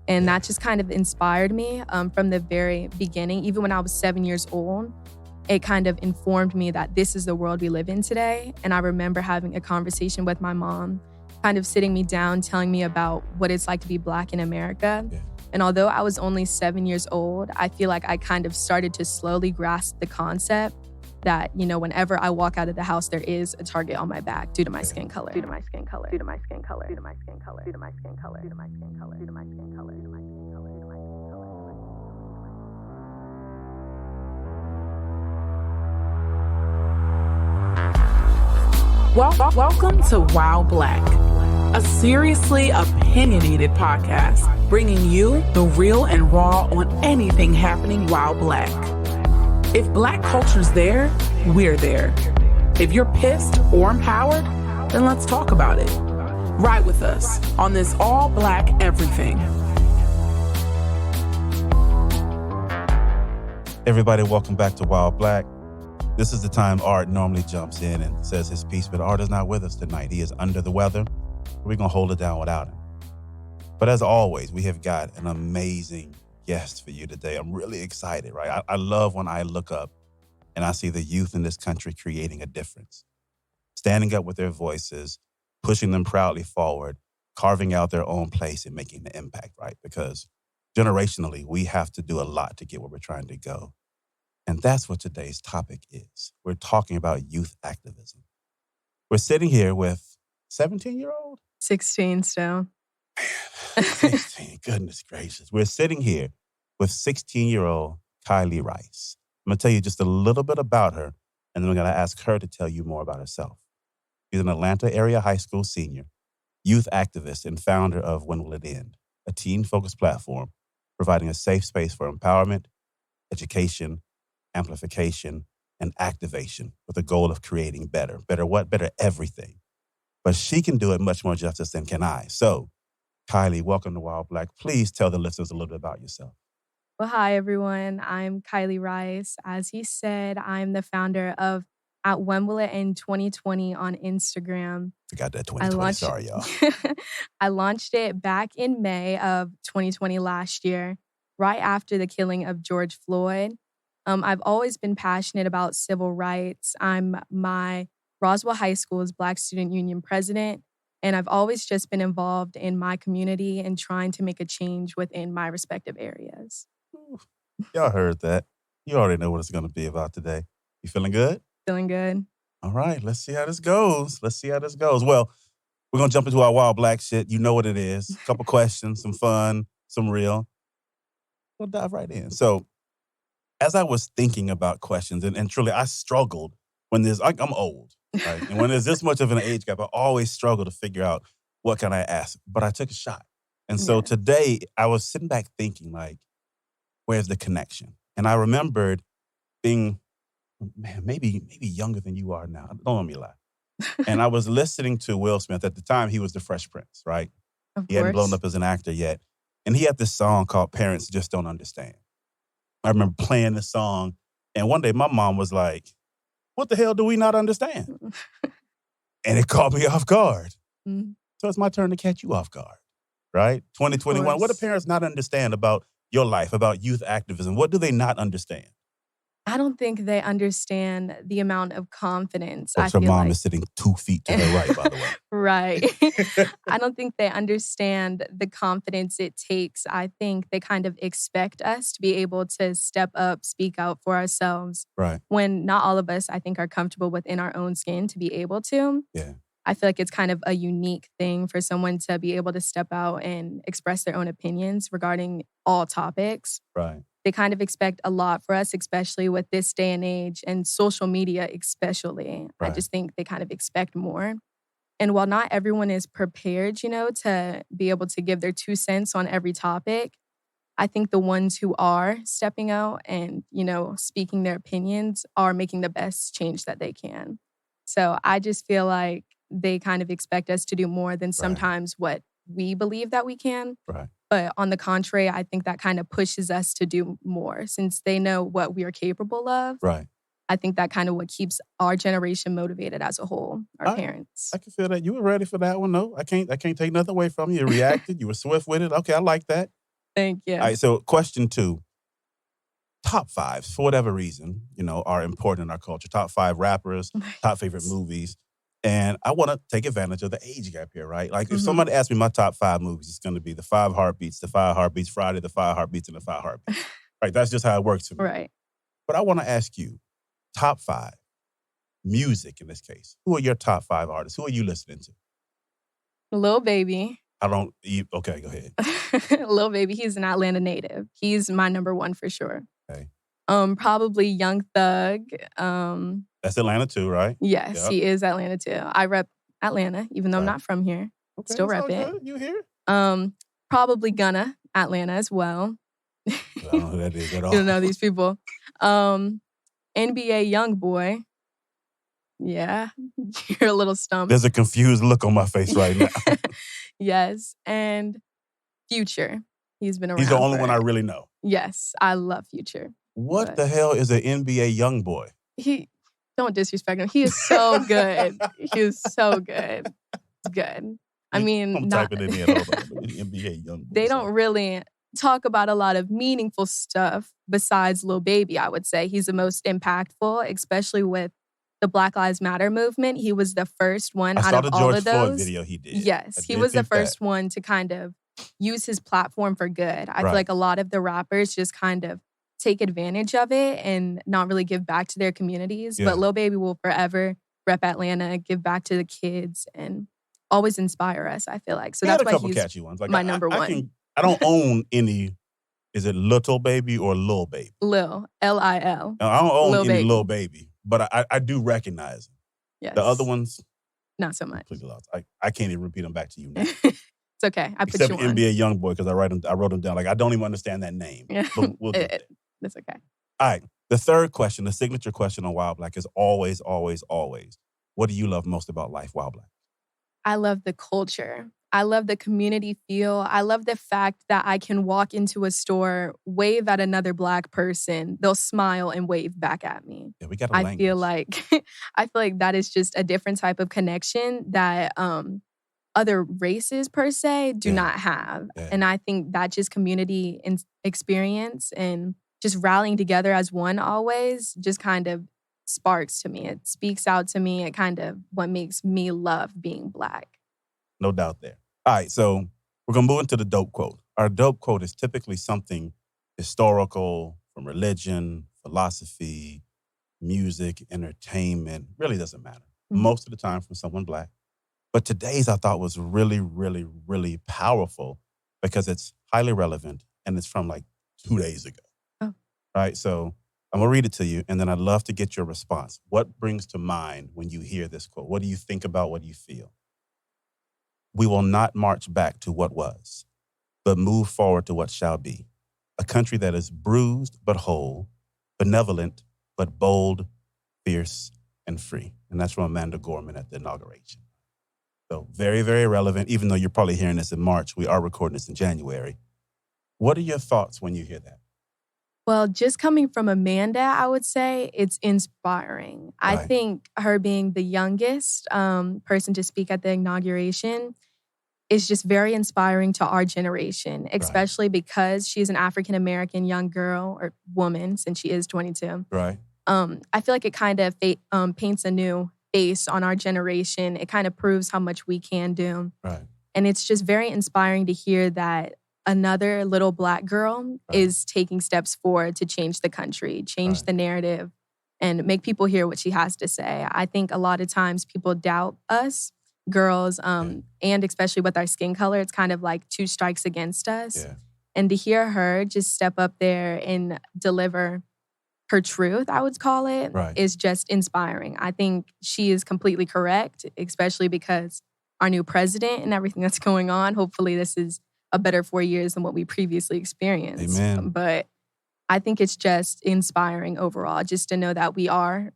And that just kind of inspired me from the very beginning. Even when I was 7 years old, it kind of informed me that this is the world we live in today. And I remember having a conversation with my mom, kind of sitting me down, telling me about what it's like to be Black in America. Yeah. And although I was only 7 years old, I feel like I kind of started to slowly grasp the concept that, you know, whenever I walk out of the house, there is a target on my back due to my skin color, due to my skin color, due to my skin color, due to my skin color, due to my skin color, due to my skin color, due to my skin color, due to my skin color, due to my skin color. Welcome to Wow Black, a seriously opinionated podcast bringing you the real and raw on anything happening while Black. If Black culture's there, we're there. If you're pissed or empowered, then let's talk about it. Ride with us on this all Black everything. Everybody, welcome back to Wild Black. This is the time Art normally jumps in and says his piece, but Art is not with us tonight. He is under the weather. We're going to hold it down without him. But as always, we have got an amazing guest for you today. I'm really excited, right? I love when I look up and I see the youth in this country creating a difference, standing up with their voices, pushing them proudly forward, carving out their own place and making the impact, right? Because generationally, we have to do a lot to get where we're trying to go. And that's what today's topic is. We're talking about youth activism. We're sitting here with 17-year-old? 16 still. 16, goodness gracious. We're sitting here with 16-year-old Kylie Rice. I'm going to tell you just a little bit about her, and then we're going to ask her to tell you more about herself. She's an Atlanta area high school senior, youth activist, and founder of When Will It End, a teen-focused platform providing a safe space for empowerment, education, amplification, and activation with the goal of creating better. Better what? Better everything. But she can do it much more justice than can I. So, Kylie, welcome to Wild Black. Please tell the listeners a little bit about yourself. Well, hi, everyone. I'm Kylie Rice. As he said, I'm the founder of At When Will It End 2020 on Instagram. Forgot that 2020. Sorry, y'all. I launched it back in May of 2020 last year, right after the killing of George Floyd. I've always been passionate about civil rights. I'm my Roswell High School's Black Student Union president, and I've always just been involved in my community and trying to make a change within my respective areas. Y'all heard that. You already know what it's going to be about today. You feeling good? Feeling good. All right, let's see how this goes. Well, we're going to jump into our Wild Black shit. You know what it is. A couple questions, some fun, some real. We'll dive right in. So, as I was thinking about questions, and truly I struggled when there's, I'm old, right? And when there's this much of an age gap, I always struggle to figure out what can I ask. But I took a shot. And so today I was sitting back thinking, like, where's the connection? And I remembered being, man, maybe younger than you are now. Don't let me lie. And I was listening to Will Smith. At the time, he was the Fresh Prince, right? He hadn't blown up as an actor yet. And he had this song called Parents Just Don't Understand. I remember playing the song, and one day my mom was like, what the hell do we not understand? And it caught me off guard. Mm-hmm. So it's my turn to catch you off guard, right? 2021, what do parents not understand about your life, about youth activism? What do they not understand? I don't think they understand the amount of confidence. Folks, her mom is sitting 2 feet to her right, by the way. Right. I don't think they understand the confidence it takes. I think they kind of expect us to be able to step up, speak out for ourselves. Right. When not all of us, I think, are comfortable within our own skin to be able to. Yeah. I feel like it's kind of a unique thing for someone to be able to step out and express their own opinions regarding all topics. Right. They kind of expect a lot for us, especially with this day and age and social media especially. Right. I just think they kind of expect more. And while not everyone is prepared, to be able to give their 2 cents on every topic, I think the ones who are stepping out and, speaking their opinions are making the best change that they can. So I just feel like they kind of expect us to do more than sometimes what we believe that we can. Right. But on the contrary, I think that kind of pushes us to do more since they know what we are capable of. Right. I think that kind of what keeps our generation motivated as a whole, our parents. I can feel that. You were ready for that one, though. I can't take nothing away from you. You reacted. You were swift with it. Okay, I like that. Thank you. All right, so question 2. Top 5s, for whatever reason, are important in our culture. Top 5 rappers, top favorite movies. And I want to take advantage of the age gap here, right? Like, if somebody asks me my top 5 movies, it's going to be The 5 Heartbeats, The 5 Heartbeats, Friday, The 5 Heartbeats, and The 5 Heartbeats. Right? That's just how it works for me. Right. But I want to ask you, top 5 music in this case. Who are your top 5 artists? Who are you listening to? Lil Baby. Okay, go ahead. Lil Baby, he's an Atlanta native. He's my number 1 for sure. Okay. Probably Young Thug. That's Atlanta too, right? Yes, Yep. he is Atlanta too. I rep Atlanta, even though I'm not from here. Okay, Still that's rep all it. good. You here? Probably Gunna, Atlanta as well. I don't know who that is at all. You don't know these people. NBA Youngboy. Yeah, you're a little stumped. There's a confused look on my face right now. Yes, and Future. He's been around. He's the only one I really know. Yes, I love Future. What the hell is an NBA young boy? Don't disrespect him. He is so good. He is so good. It's good. I mean, I'm typing it in. Hold on. NBA young boy. They don't really talk about a lot of meaningful stuff besides Lil Baby, I would say. He's the most impactful, especially with the Black Lives Matter movement. He was the first one out of all of those. I saw the George Floyd video he did. Yes, he was the first one to kind of use his platform for good. I feel like a lot of the rappers just kind of take advantage of it and not really give back to their communities. Yeah. But Lil Baby will forever rep Atlanta, give back to the kids, and always inspire us, I feel like. So that's why he's catchy ones. Like, my number 1. I don't own any. Is it Little Baby or Lil Baby? Lil, L-I-L. No, I don't own Lil any Baby. Lil Baby, but I do recognize them. Yes. The other ones, not so much. Completely lost. I can't even repeat them back to you now. It's okay. I put Except you on. NBA Youngboy, because I wrote them down. Like, I don't even understand that name. Yeah. But we'll get there. That's okay. All right. The third question, the signature question on Wild Black is always, always, always. What do you love most about life, Wild Black? I love the culture. I love the community feel. I love the fact that I can walk into a store, wave at another Black person. They'll smile and wave back at me. Yeah, we got a language. I feel like that is just a different type of connection that other races per se do not have. Yeah. And I think that just community experience and just rallying together as one always just kind of sparks to me. It speaks out to me. It kind of what makes me love being Black. No doubt there. All right, so we're going to move into the dope quote. Our dope quote is typically something historical from religion, philosophy, music, entertainment. Really doesn't matter. Mm-hmm. Most of the time from someone Black. But today's I thought was really, really, really powerful because it's highly relevant and it's from like 2 days ago. Oh. Right, so I'm going to read it to you and then I'd love to get your response. What brings to mind when you hear this quote? What do you think about? What do you feel? We will not march back to what was, but move forward to what shall be. A country that is bruised but whole, benevolent but bold, fierce and free. And that's from Amanda Gorman at the inauguration. So very, very relevant, even though you're probably hearing this in March. We are recording this in January. What are your thoughts when you hear that? Well, just coming from Amanda, I would say it's inspiring. Right. I think her being the youngest person to speak at the inauguration is just very inspiring to our generation, especially because she's an African-American young girl or woman since she is 22. Right. I feel like it kind of paints a new face on our generation. It kind of proves how much we can do. Right. And it's just very inspiring to hear that another little Black girl is taking steps forward to change the country, change the narrative, and make people hear what she has to say. I think a lot of times people doubt us, girls, and especially with our skin color, it's kind of like 2 strikes against us. Yeah. And to hear her just step up there and deliver her truth, I would call it, is just inspiring. I think she is completely correct, especially because our new president and everything that's going on, hopefully this is a better 4 years than what we previously experienced. Amen. But I think it's just inspiring overall, just to know that we are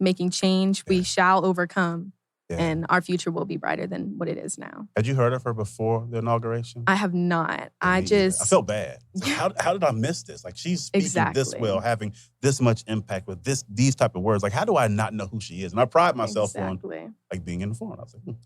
making change. We shall overcome, and our future will be brighter than what it is now. Had you heard of her before the inauguration? I have not. I felt bad. Like, how did I miss this? Like, she's speaking this well, having this much impact with these type of words. Like, how do I not know who she is? And I pride myself on like being informed. I was like,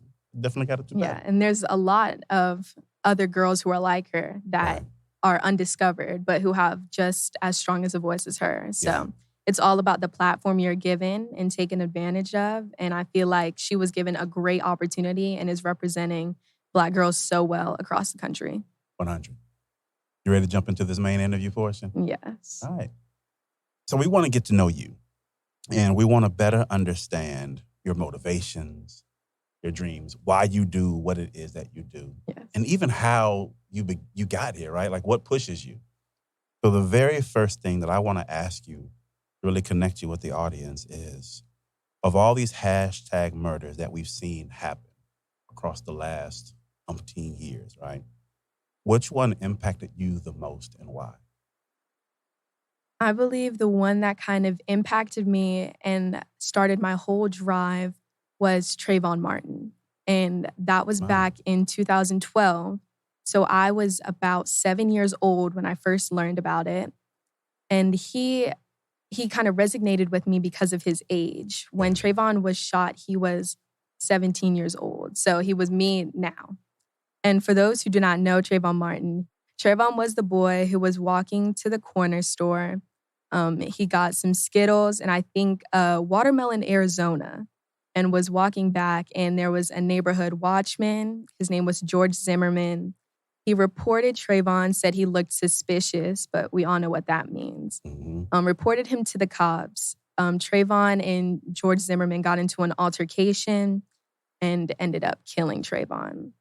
definitely got to do that. Yeah, and there's a lot of other girls who are like her that are undiscovered, but who have just as strong as a voice as her. So Yeah. it's all about the platform you're given and taken advantage of. And I feel like she was given a great opportunity and is representing Black girls so well across the country. 100. You ready to jump into this main interview portion? Yes. All right. So we want to get to know you, and we want to better understand your motivations, your dreams, why you do what it is that you do, Yes. and even how you got here, right? Like what pushes you. So the very first thing that I want to ask you to really connect you with the audience is, of all these hashtag murders that we've seen happen across the last umpteen years, right? Which one impacted you the most and why? I believe the one that kind of impacted me and started my whole drive was Trayvon Martin. And that was Wow. back in 2012. So I was about 7 years old when I first learned about it. And he kind of resonated with me because of his age. When Trayvon was shot, he was 17 years old. So he was me now. And for those who do not know Trayvon Martin, Trayvon was the boy who was walking to the corner store. He got some Skittles and I think watermelon Arizona, and was walking back, and there was a neighborhood watchman. His name was George Zimmerman. He reported Trayvon, said he looked suspicious, but we all know what that means. Mm-hmm. Reported him to the cops. Trayvon and George Zimmerman got into an altercation and ended up killing Trayvon.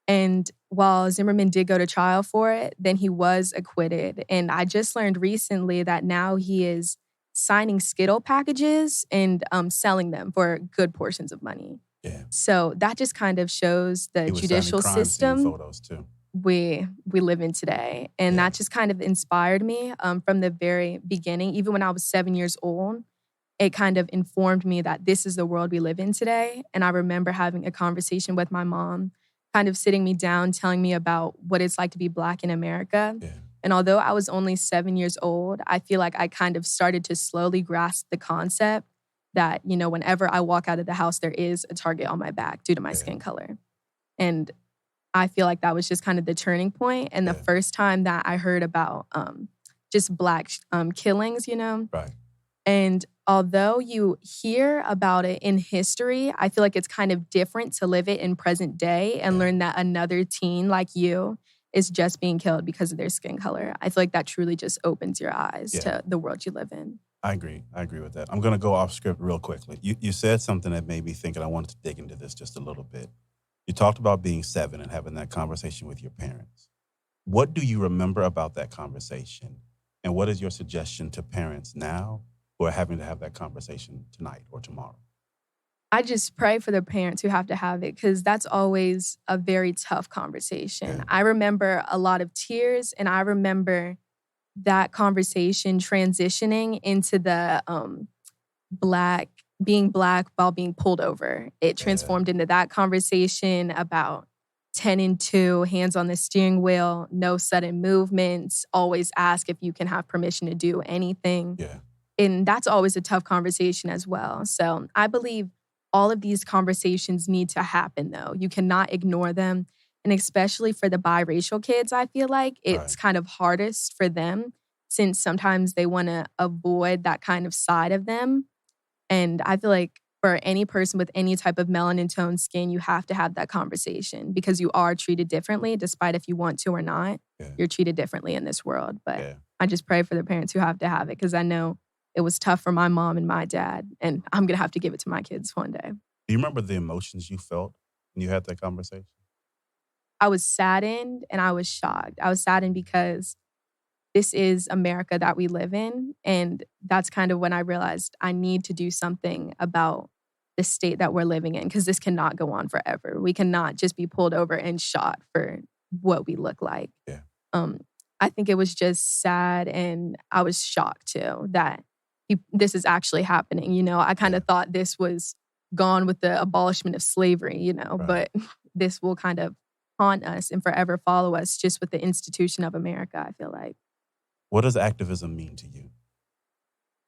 And while Zimmerman did go to trial for it, then he was acquitted. And I just learned recently that now he is signing Skittle packages and selling them for good portions of money. Yeah. So that just kind of shows the He was judicial signing crime scene system photos too. we live in today. And that just kind of inspired me from the very beginning. Even when I was 7 years old, it kind of informed me that this is the world we live in today. And I remember having a conversation with my mom, kind of sitting me down, telling me about what it's like to be Black in America. Yeah. And although I was only 7 years old, I feel like I kind of started to slowly grasp the concept that, you know, whenever I walk out of the house, there is a target on my back due to my skin color. And I feel like that was just kind of the turning point and the first time that I heard about just Black killings, you know? Right. And although you hear about it in history, I feel like it's kind of different to live it in present day and learn that another teen like you is just being killed because of their skin color. I feel like that truly just opens your eyes to the world you live in. I agree with that. I'm going to go off script real quickly. You said something that made me think, and I wanted to dig into this just a little bit. You talked about being 7 and having that conversation with your parents. What do you remember about that conversation? And what is your suggestion to parents now who are having to have that conversation tonight or tomorrow? I just pray for the parents who have to have it because that's always a very tough conversation. I remember a lot of tears, and I remember that conversation transitioning into the being Black while being pulled over. It transformed into that conversation about 10 and 2, hands on the steering wheel, no sudden movements, always ask if you can have permission to do anything. Yeah. And that's always a tough conversation as well. So I believe all of these conversations need to happen, though. You cannot ignore them. And especially for the biracial kids, I feel like it's kind of hardest for them since sometimes they want to avoid that kind of side of them. And I feel like for any person with any type of melanin toned skin, you have to have that conversation because you are treated differently, despite if you want to or not. You're treated differently in this world. But I just pray for the parents who have to have it because I know it was tough for my mom and my dad, and I'm going to have to give it to my kids one day. Do you remember the emotions you felt when you had that conversation? I was saddened and I was shocked. I was saddened because this is America that we live in. And that's kind of when I realized I need to do something about the state that we're living in because this cannot go on forever. We cannot just be pulled over and shot for what we look like. Yeah. I think it was just sad, and I was shocked too that this is actually happening. You know, I kind of thought this was gone with the abolishment of slavery, you know, but this will kind of haunt us and forever follow us just with the institution of America, I feel like. What does activism mean to you?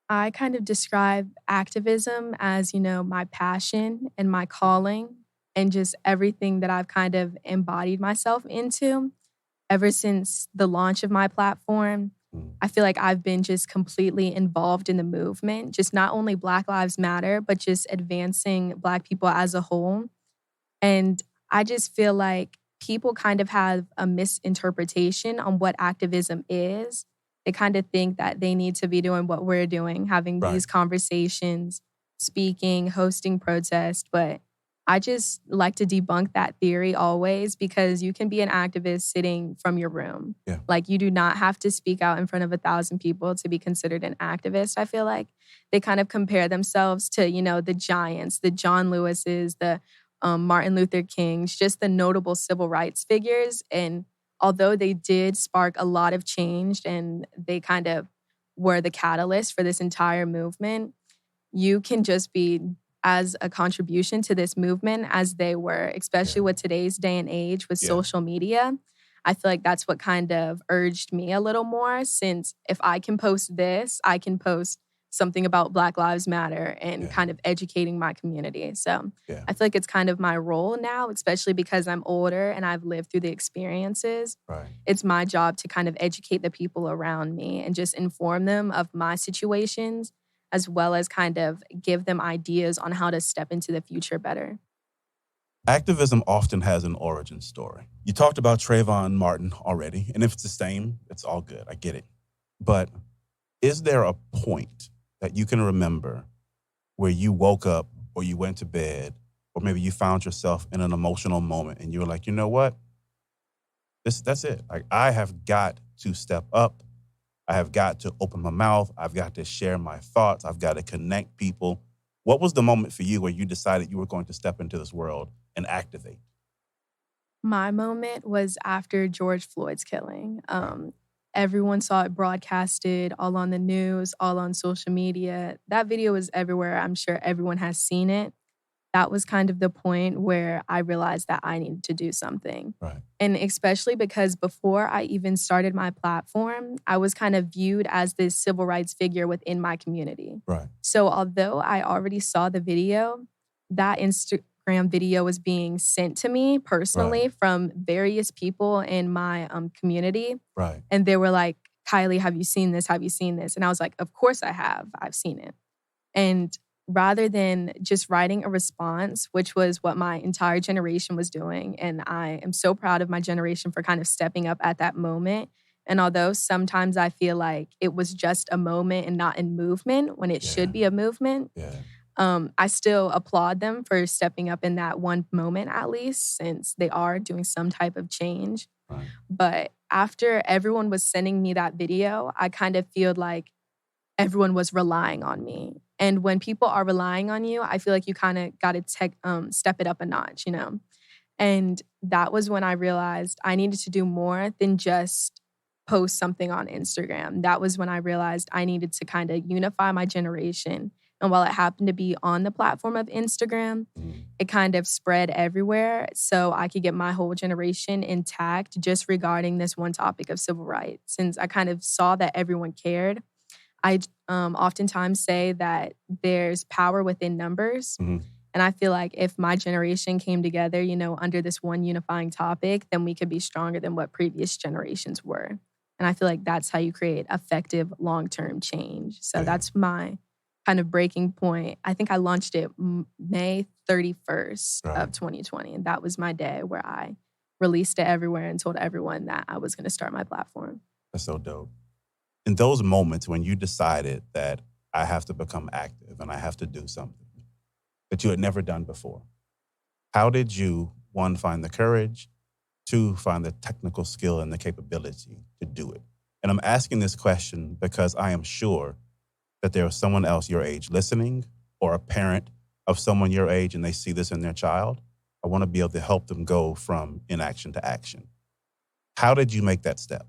I kind of describe activism as, you know, my passion and my calling and just everything that I've kind of embodied myself into. ever since the launch of my platform, I feel like I've been just completely involved in the movement, just not only Black Lives Matter, but just advancing Black people as a whole. And I just feel like people kind of have a misinterpretation on what activism is. They kind of think that they need to be doing what we're doing, having Right. these conversations, speaking, hosting protests. But I just like to debunk that theory always, because you can be an activist sitting from your room. Yeah. Like, you do not have to speak out in front of 1,000 people to be considered an activist. I feel like they kind of compare themselves to, the giants, the John Lewises, the Martin Luther Kings, just the notable civil rights figures. And although they did spark a lot of change and they kind of were the catalyst for this entire movement, you can just be as a contribution to this movement as they were, especially with today's day and age with social media. I feel like that's what kind of urged me a little more, since if I can post this, I can post something about Black Lives Matter and kind of educating my community. So I feel like it's kind of my role now, especially because I'm older and I've lived through the experiences. Right. It's my job to kind of educate the people around me and just inform them of my situations, as well as kind of give them ideas on how to step into the future better. Activism often has an origin story. You talked about Trayvon Martin already, and if it's the same, it's all good. I get it. But is there a point that you can remember where you woke up or you went to bed, or maybe you found yourself in an emotional moment and you were like, you know what? That's it. Like, I have got to step up. I have got to open my mouth. I've got to share my thoughts. I've got to connect people. What was the moment for you where you decided you were going to step into this world and activate? My moment was after George Floyd's killing. Everyone saw it broadcasted, all on the news, all on social media. That video was everywhere. I'm sure everyone has seen it. That was kind of the point where I realized that I needed to do something. Right. And especially because before I even started my platform, I was kind of viewed as this civil rights figure within my community. Right. So although I already saw the video, that Instagram video was being sent to me personally from various people in my community. Right. And they were like, Kylie, have you seen this? Have you seen this? And I was like, of course I have. I've seen it. And rather than just writing a response, which was what my entire generation was doing, and I am so proud of my generation for kind of stepping up at that moment. And although sometimes I feel like it was just a moment and not a movement when it should be a movement, I still applaud them for stepping up in that one moment at least, since they are doing some type of change. Right. But after everyone was sending me that video, I kind of feel like everyone was relying on me. And when people are relying on you, I feel like you kind of got to step it up a notch, And that was when I realized I needed to do more than just post something on Instagram. That was when I realized I needed to kind of unify my generation. And while it happened to be on the platform of Instagram, it kind of spread everywhere so I could get my whole generation intact just regarding this one topic of civil rights. Since I kind of saw that everyone cared, I oftentimes say that there's power within numbers. And I feel like if my generation came together, under this one unifying topic, then we could be stronger than what previous generations were. And I feel like that's how you create effective long-term change. So that's my kind of breaking point. I think I launched it May 31st of 2020. And that was my day where I released it everywhere and told everyone that I was going to start my platform. That's so dope. In those moments when you decided that I have to become active and I have to do something that you had never done before, how did you, one, find the courage, two, find the technical skill and the capability to do it? And I'm asking this question because I am sure that there is someone else your age listening, or a parent of someone your age, and they see this in their child. I want to be able to help them go from inaction to action. How did you make that step?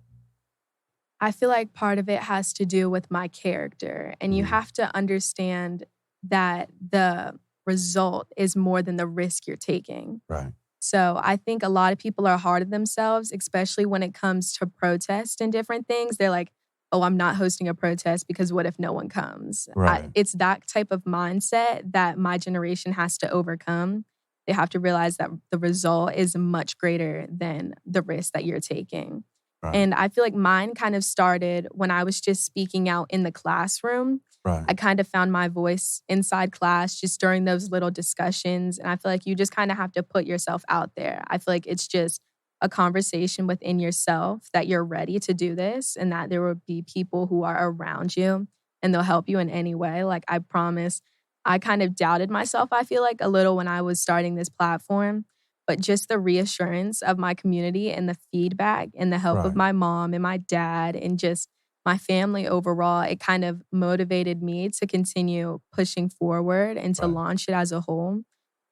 I feel like part of it has to do with my character. And you have to understand that the result is more than the risk you're taking. Right. So I think a lot of people are hard on themselves, especially when it comes to protest and different things. They're like, oh, I'm not hosting a protest because what if no one comes? Right. It's that type of mindset that my generation has to overcome. they have to realize that the result is much greater than the risk that you're taking. Right. And I feel like mine kind of started when I was just speaking out in the classroom. Right. I kind of found my voice inside class just during those little discussions. And I feel like you just kind of have to put yourself out there. I feel like it's just a conversation within yourself that you're ready to do this and that there will be people who are around you and they'll help you in any way. Like, I promise, I kind of doubted myself, I feel like, a little when I was starting this platform. But just the reassurance of my community and the feedback and the help of Right. my mom and my dad and just my family overall, it kind of motivated me to continue pushing forward and to Right. launch it as a whole.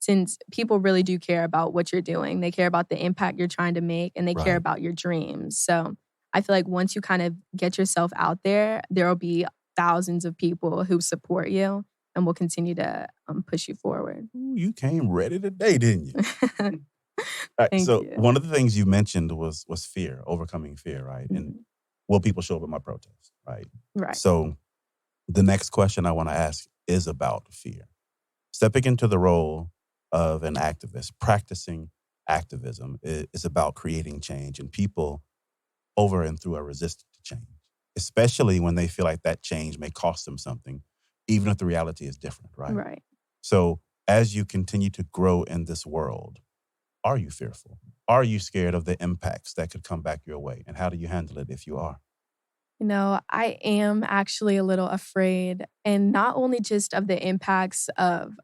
Since people really do care about what you're doing. They care about the impact you're trying to make and they care Right. about your dreams. So I feel like once you kind of get yourself out there, there will be thousands of people who support you and will continue to push you forward. Ooh, you came ready today, didn't you? All right, Thank so you. one of the things you mentioned was fear, overcoming fear, right? And Mhm. will people show up at my protest, right? Right. So the next question I want to ask is about fear. Stepping into the role of an activist, practicing activism is about creating change, and people over and through are resistant to change, especially when they feel like that change may cost them something, even if the reality is different, right? Right. So as you continue to grow in this world, are you fearful? Are you scared of the impacts that could come back your way? And how do you handle it if you are? You know, I am actually a little afraid, and not only just of the impacts of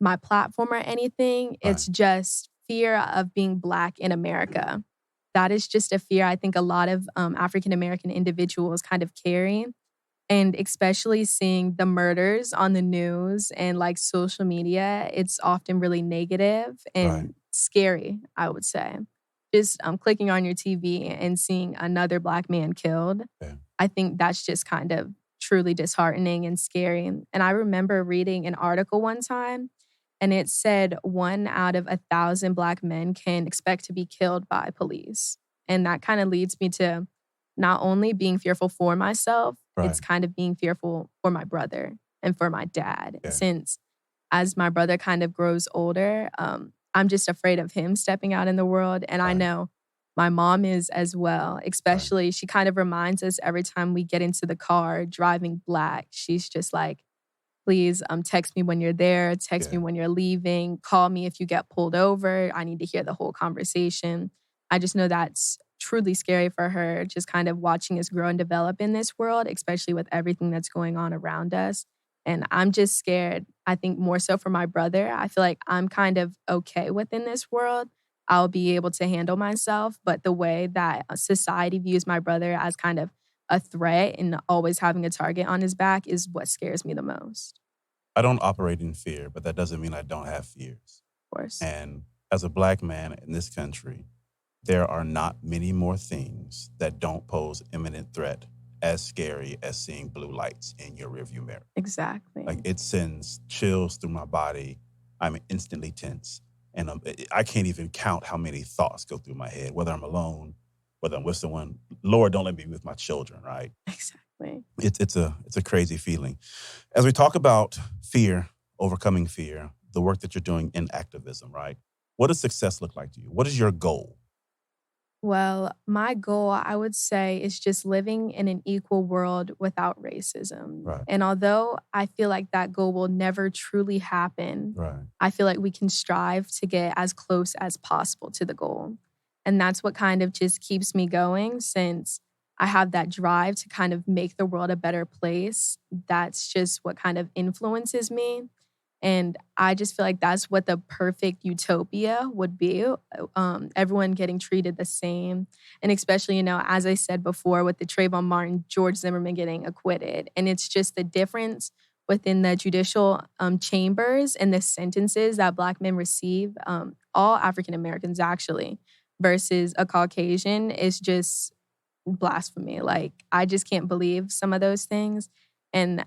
my platform or anything, it's Right. just fear of being Black in America. That is just a fear I think a lot of African American individuals kind of carry. And especially seeing the murders on the news and like social media, it's often really negative Right. and scary, I would say. Just clicking on your TV and seeing another Black man killed, Yeah. I think that's just kind of truly disheartening and scary. And I remember reading an article one time, and it said 1 out of 1,000 Black men can expect to be killed by police. And that kind of leads me to not only being fearful for myself, Right. it's kind of being fearful for my brother and for my dad. Yeah. Since as my brother kind of grows older, I'm just afraid of him stepping out in the world. And I Right. know my mom is as well, especially she kind of reminds us every time we get into the car driving Black. She's just like, please text me when you're there, text me Yeah. when you're leaving, call me if you get pulled over. I need to hear the whole conversation. I just know that's truly scary for her, just kind of watching us grow and develop in this world, especially with everything that's going on around us. And I'm just scared, I think more so for my brother. I feel like I'm kind of okay within this world. I'll be able to handle myself. But the way that society views my brother as kind of a threat and always having a target on his back is what scares me the most, I don't operate in fear, but that doesn't mean I don't have fears. of course. And as a Black man in this country, there are not many more things that don't pose imminent threat as scary as seeing blue lights in your rearview mirror. Exactly. Like, it sends chills through my body. I'm instantly tense. And I can't even count how many thoughts go through my head, whether I'm alone, whether I'm with someone. Lord, don't let me be with my children, right? Exactly. It's a crazy feeling. As we talk about fear, overcoming fear, the work that you're doing in activism, right? What does success look like to you? What is your goal? Well, my goal, I would say, is just living in an equal world without racism. Right. And although I feel like that goal will never truly happen, Right. I feel like we can strive to get as close as possible to the goal. And that's what kind of just keeps me going, since I have that drive to kind of make the world a better place. That's just what kind of influences me. And I just feel like that's what the perfect utopia would be. Everyone getting treated the same. And especially, you know, as I said before, with the Trayvon Martin, George Zimmerman getting acquitted. And it's just the difference within the judicial chambers and the sentences that Black men receive, all African Americans actually, versus a Caucasian is just blasphemy. Like, I just can't believe some of those things. And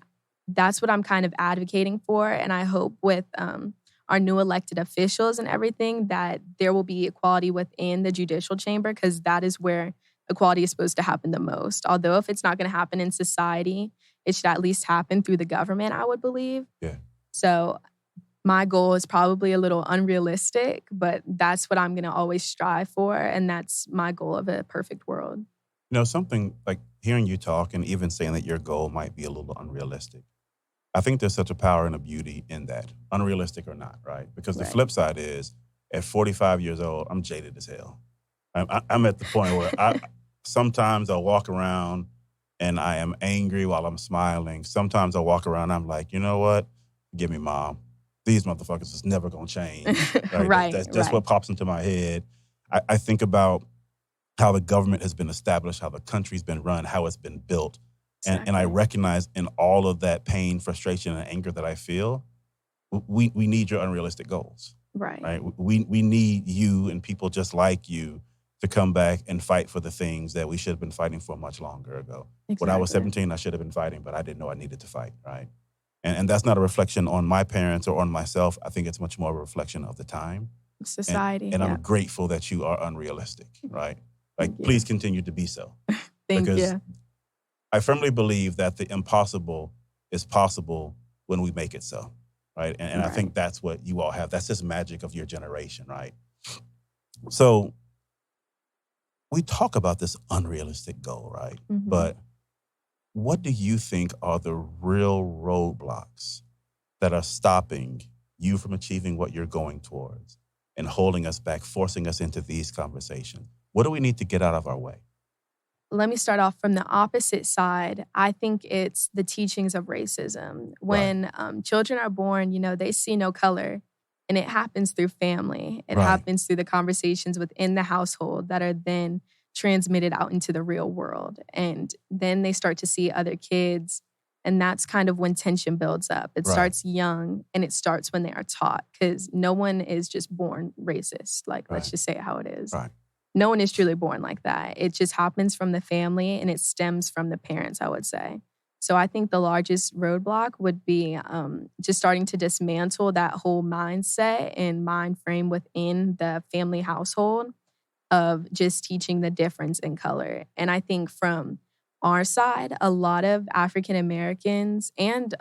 that's what I'm kind of advocating for. And I hope with our new elected officials and everything that there will be equality within the judicial chamber, because that is where equality is supposed to happen the most. Although if it's not going to happen in society, it should at least happen through the government, I would believe. Yeah. So My goal is probably a little unrealistic, but that's what I'm going to always strive for. And that's my goal of a perfect world. You know, something like hearing you talk and even saying that your goal might be a little unrealistic. I think there's such a power and a beauty in that, unrealistic or not, right? Because the flip side is, at 45 years old, I'm jaded as hell. I'm at the point where sometimes I'll walk around and I am angry while I'm smiling. Sometimes I'll walk around and I'm like, you know what? Give me, Mom. These motherfuckers is never going to change. Right? That's what pops into my head. I think about how the government has been established, how the country's been run, how it's been built. Exactly. And I recognize in all of that pain, frustration, and anger that I feel, we need your unrealistic goals. Right? We need you and people just like you to come back and fight for the things that we should have been fighting for much longer ago. Exactly. When I was 17, I should have been fighting, but I didn't know I needed to fight, right? And that's not a reflection on my parents or on myself. I think it's much more a reflection of the time. Society. And I'm grateful that you are unrealistic, right? Like, please continue to be so. Thank you. I firmly believe that the impossible is possible when we make it so, right? And I think that's what you all have. That's just magic of your generation, right? So we talk about this unrealistic goal, right? Mm-hmm. But what do you think are the real roadblocks that are stopping you from achieving what you're going towards and holding us back, forcing us into these conversations? What do we need to get out of our way? Let me start off from the opposite side. I think it's the teachings of racism. When children are born, they see no color, and it happens through family. It happens through the conversations within the household that are then transmitted out into the real world. And then they start to see other kids, and that's kind of when tension builds up. It starts young, and it starts when they are taught, because no one is just born racist. Let's just say it how it is. Right. No one is truly born like that. It just happens from the family, and it stems from the parents, I would say. So I think the largest roadblock would be just starting to dismantle that whole mindset and mind frame within the family household of just teaching the difference in color. And I think from our side, a lot of African Americans and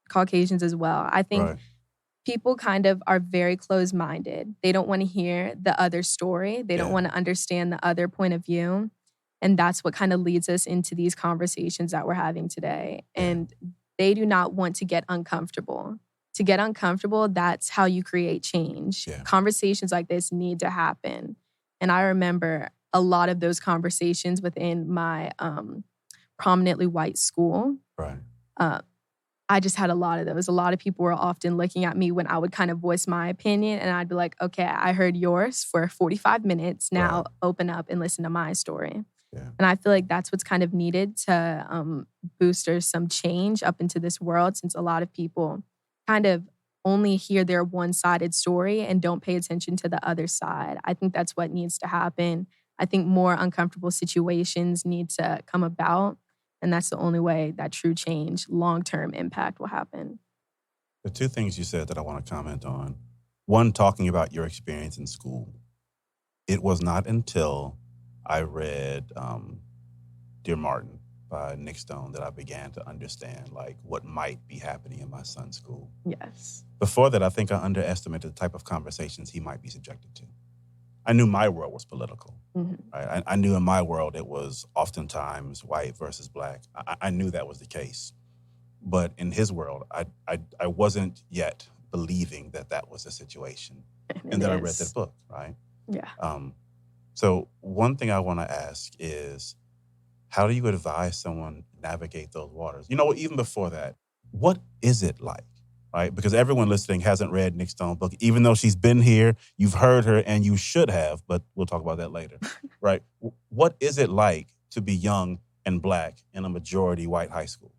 Caucasians as well, I think people kind of are very closed-minded. They don't want to hear the other story. They don't want to understand the other point of view. And that's what kind of leads us into these conversations that we're having today. And they do not want to get uncomfortable. To get uncomfortable, that's how you create change. Yeah. Conversations like this need to happen. And I remember a lot of those conversations within my prominently white school. Right. I just had a lot of those. A lot of people were often looking at me when I would kind of voice my opinion, and I'd be like, okay, I heard yours for 45 minutes. Now open up and listen to my story. Yeah. And I feel like that's what's kind of needed to booster some change up into this world, since a lot of people kind of only hear their one-sided story and don't pay attention to the other side. I think that's what needs to happen. I think more uncomfortable situations need to come about. And that's the only way that true change, long-term impact will happen. The two things you said that I want to comment on. One, talking about your experience in school. It was not until I read Dear Martin by Nick Stone that I began to understand what might be happening in my son's school. Yes. Before that, I think I underestimated the type of conversations he might be subjected to. I knew my world was political. Mm-hmm. Right? I knew in my world it was oftentimes white versus black. I knew that was the case. But in his world, I wasn't yet believing that was the situation. And then I read that book, right? Yeah. So one thing I want to ask is, how do you advise someone navigate those waters? Even before that, what is it like? Right? Because everyone listening hasn't read Nick Stone's book. Even though she's been here, you've heard her, and you should have, but we'll talk about that later. Right? What is it like to be young and black in a majority white high school?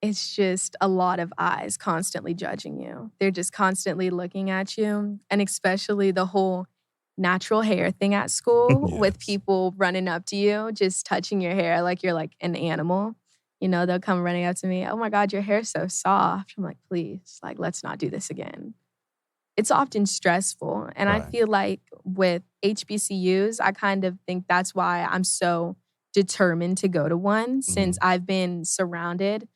It's just a lot of eyes constantly judging you. They're just constantly looking at you. And especially the whole natural hair thing at school with people running up to you, just touching your hair like you're like an animal. They'll come running up to me. Oh my God, your hair's so soft. I'm like, please, let's not do this again. It's often stressful. And I feel like with HBCUs, I kind of think that's why I'm so determined to go to one, since I've been surrounded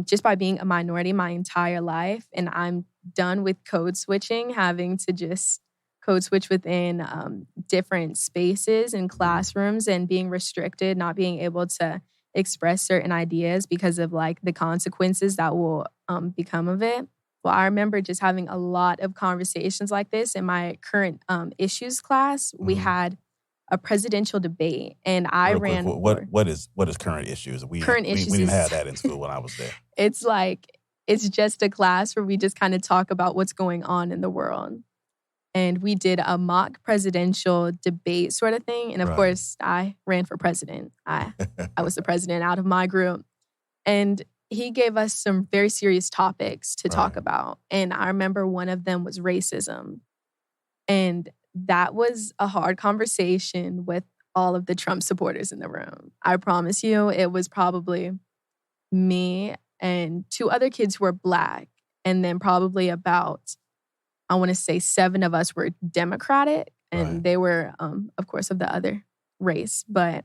just by being a minority my entire life. And I'm done with code switching, having to just code switch within different spaces and classrooms and being restricted, not being able to express certain ideas because of like the consequences that will become of it. Well, I remember just having a lot of conversations like this in my current issues class. We had a presidential debate, and I Real quick, ran what is current issues? We issues didn't is have that in school when I was there. It's just a class where we just kind of talk about what's going on in the world. And we did a mock presidential debate sort of thing. And of course, I ran for president. I was the president out of my group. And he gave us some very serious topics to talk about. And I remember one of them was racism. And that was a hard conversation with all of the Trump supporters in the room. I promise you, it was probably me and 2 other kids who were Black. And then probably about, I want to say 7 of us were Democratic. And they were, of course, of the other race. But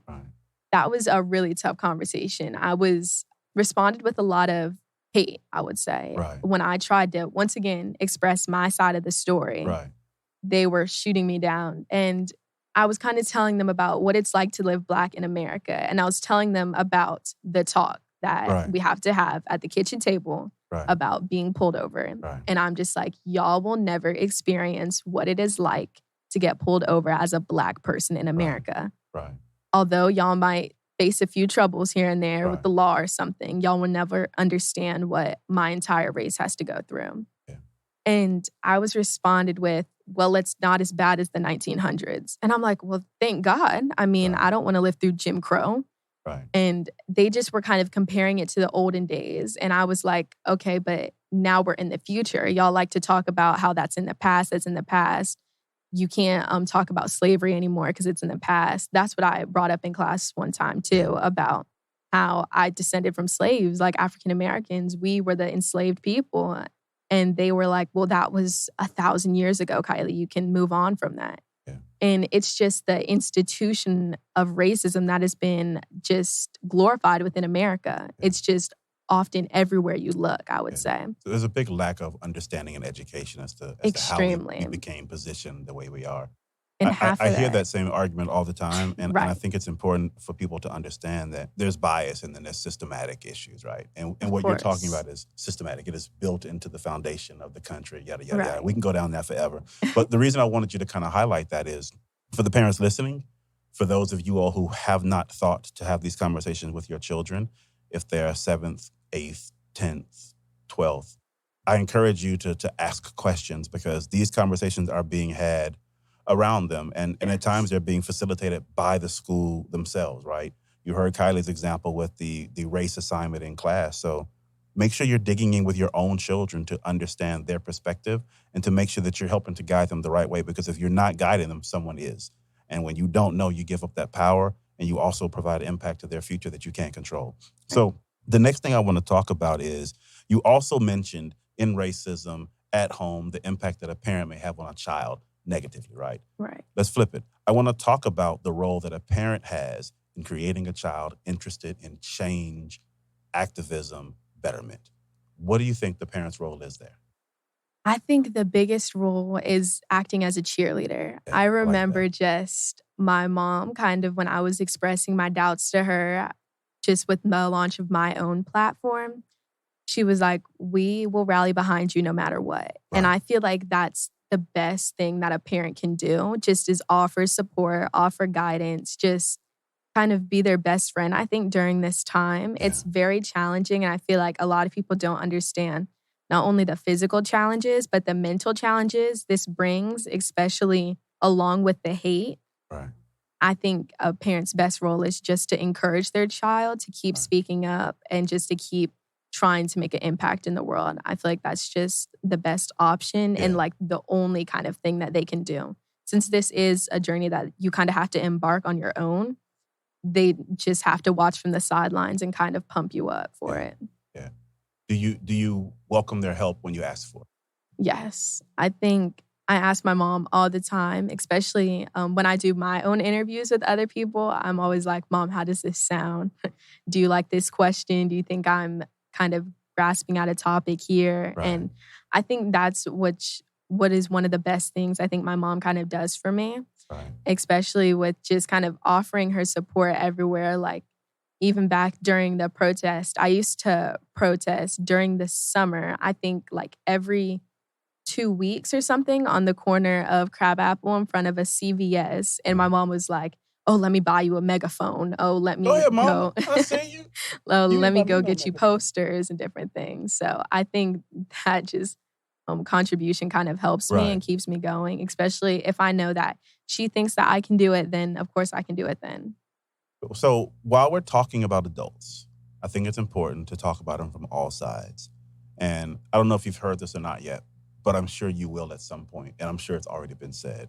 that was a really tough conversation. I was responded with a lot of hate, I would say. When I tried to, once again, express my side of the story, they were shooting me down. And I was kind of telling them about what it's like to live Black in America. And I was telling them about the talk that we have to have at the kitchen table about being pulled over. And I'm just like, y'all will never experience what it is like to get pulled over as a Black person in America. Although y'all might face a few troubles here and there with the law or something, y'all will never understand what my entire race has to go through. And I was responded with, well, it's not as bad as the 1900s. And I'm like, well, thank God. I mean, I don't want to live through Jim Crow. And they just were kind of comparing it to the olden days. And I was like, okay, but now we're in the future. Y'all like to talk about how that's in the past. That's in the past. You can't talk about slavery anymore because it's in the past. That's what I brought up in class one time too, about how I descended from slaves, like African Americans. We were the enslaved people. And they were like, well, that was 1,000 years ago, Kylie. You can move on from that. And it's just the institution of racism that has been just glorified within America. It's just often everywhere you look, I would say. So there's a big lack of understanding and education as to how we became positioned the way we are. And I hear that same argument all the time, and I think it's important for people to understand that there's bias and then there's systematic issues, right? And what you're talking about is systematic. It is built into the foundation of the country, yada, yada, yada. We can go down that forever. But the reason I wanted you to kind of highlight that is, for the parents listening, for those of you all who have not thought to have these conversations with your children, if they're 7th, 8th, 10th, 12th, I encourage you to ask questions, because these conversations are being had around them. And at times they're being facilitated by the school themselves, right? You heard Kylie's example with the race assignment in class. So make sure you're digging in with your own children to understand their perspective and to make sure that you're helping to guide them the right way. Because if you're not guiding them, someone is. And when you don't know, you give up that power, and you also provide impact to their future that you can't control. So the next thing I want to talk about is, you also mentioned in racism at home, the impact that a parent may have on a child negatively, right? Let's flip it. I want to talk about the role that a parent has in creating a child interested in change, activism, betterment. What do you think the parent's role is there? I think the biggest role is acting as a cheerleader. I remember just my mom, kind of when I was expressing my doubts to her, just with the launch of my own platform, she was like, we will rally behind you no matter what. And I feel like that's the best thing that a parent can do, just is offer support, offer guidance, just kind of be their best friend. I think during this time, it's very challenging. And I feel like a lot of people don't understand not only the physical challenges, but the mental challenges this brings, especially along with the hate. I think a parent's best role is just to encourage their child to keep speaking up and just to keep trying to make an impact in the world. I feel like that's just the best option and like the only kind of thing that they can do. Since this is a journey that you kind of have to embark on your own, they just have to watch from the sidelines and kind of pump you up for it. Do you welcome their help when you ask for it? Yes. I think I ask my mom all the time, especially when I do my own interviews with other people. I'm always like, Mom, how does this sound? Do you like this question? Do you think I'm kind of grasping at a topic here? And I think that's what is one of the best things I think my mom kind of does for me, Right. especially with just kind of offering her support everywhere. Like even back during the protest, I used to protest during the summer, I think like every 2 weeks or something on the corner of Crabapple in front of a CVS. And my mom was like, oh, let me buy you a megaphone. Oh, let me Go ahead, go. mama. I see you. Oh, You let ain't me buy me go no get you megaphone. posters and different things. So I think that just contribution kind of helps me and Right. keeps me going, especially if I know that she thinks that I can do it, then of course I can do it then. So while we're talking about adults, I think it's important to talk about them from all sides. And I don't know if you've heard this or not yet, but I'm sure you will at some point, and I'm sure it's already been said.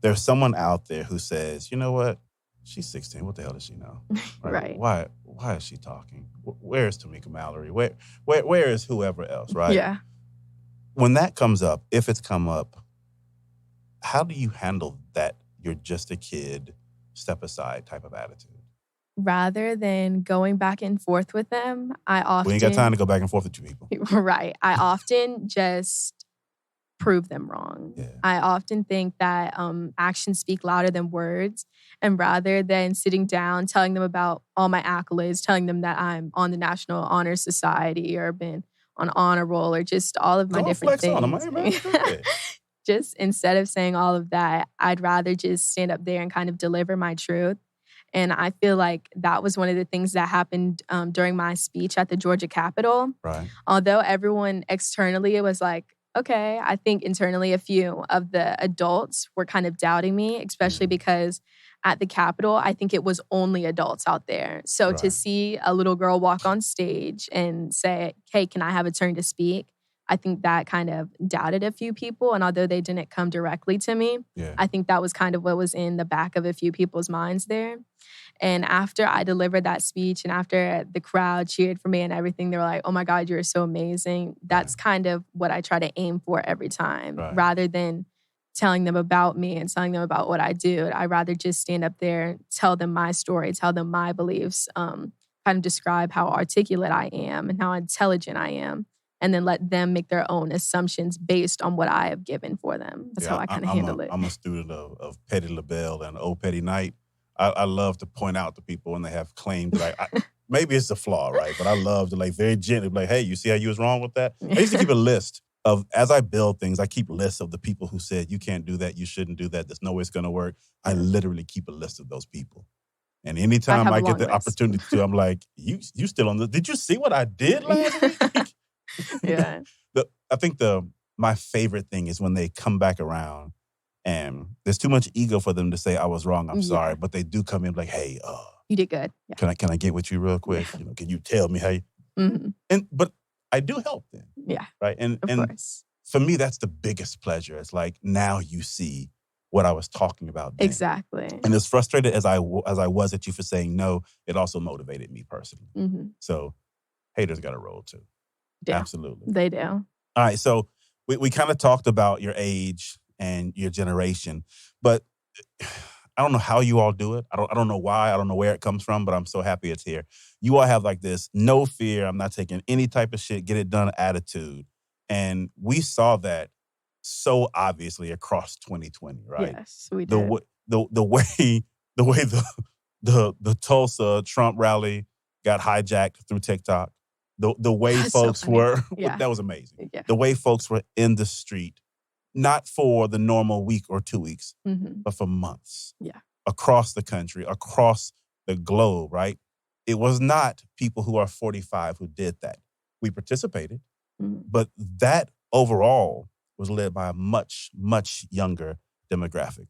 There's someone out there who says, you know what? She's 16. What the hell does she know? Right. Why is she talking? Where is Tamika Mallory? Where is whoever else, right? Yeah. When that comes up, if it's come up, how do you handle that you're just a kid, step aside type of attitude? Rather than going back and forth with them, I often... We ain't got time to go back and forth with you people. Right. I often just prove them wrong. Yeah. I often think that actions speak louder than words. And rather than sitting down, telling them about all my accolades, telling them that I'm on the National Honor Society or been on honor roll or just all of my Go different flex on them, things. man. Go ahead. Just instead of saying all of that, I'd rather just stand up there and kind of deliver my truth. And I feel like that was one of the things that happened during my speech at the Georgia Capitol. Right. Although everyone externally was like, okay, I think internally a few of the adults were kind of doubting me, especially because at the Capitol, I think it was only adults out there. So to Right. see a little girl walk on stage and say, hey, can I have a turn to speak? I think that kind of doubted a few people. And although they didn't come directly to me, Yeah. I think that was kind of what was in the back of a few people's minds there. And after I delivered that speech and after the crowd cheered for me and everything, they were like, oh my God, you're so amazing. That's kind of what I try to aim for every time. Right. Rather than telling them about me and telling them about what I do, I'd rather just stand up there, tell them my story, tell them my beliefs, kind of describe how articulate I am and how intelligent I am, and then let them make their own assumptions based on what I have given for them. That's how I kind of handle it. I'm a student of Petty LaBelle and Old Petty Knight. I love to point out to people when they have claimed that maybe it's a flaw, right? But I love to like very gently be like, hey, you see how you was wrong with that? I used to keep a list of, as I build things, I keep lists of the people who said, you can't do that, you shouldn't do that, there's no way it's going to work. I literally keep a list of those people. And anytime I get the opportunity to, I'm like, you still on this? Did you see what I did last week? Yeah. I think my favorite thing is when they come back around and there's too much ego for them to say I was wrong, I'm sorry, but they do come in like, hey, you did good. Yeah. Can I get with you real quick? Yeah. Can you tell me how you... But I do help them. Yeah. Right. And of course. For me, that's the biggest pleasure. It's like, now you see what I was talking about then. Exactly. And as frustrated as I was at you for saying no, it also motivated me personally. So haters got to roll too. Yeah. Absolutely. They do. All right. So we kind of talked about your age and your generation, but I don't know how you all do it. I don't know why. I don't know where it comes from, but I'm so happy it's here. You all have like this no fear, I'm not taking any type of shit, get it done attitude. And we saw that so obviously across 2020, right? Yes, we did. The way the Tulsa Trump rally got hijacked through TikTok. The way That's folks so funny. were, Yeah. that was amazing. Yeah. The way folks were in the street, not for the normal week or 2 weeks, but for months. Yeah. Across the country, across the globe, right? It was not people who are 45 who did that. We participated, but that overall was led by a much, much younger demographic.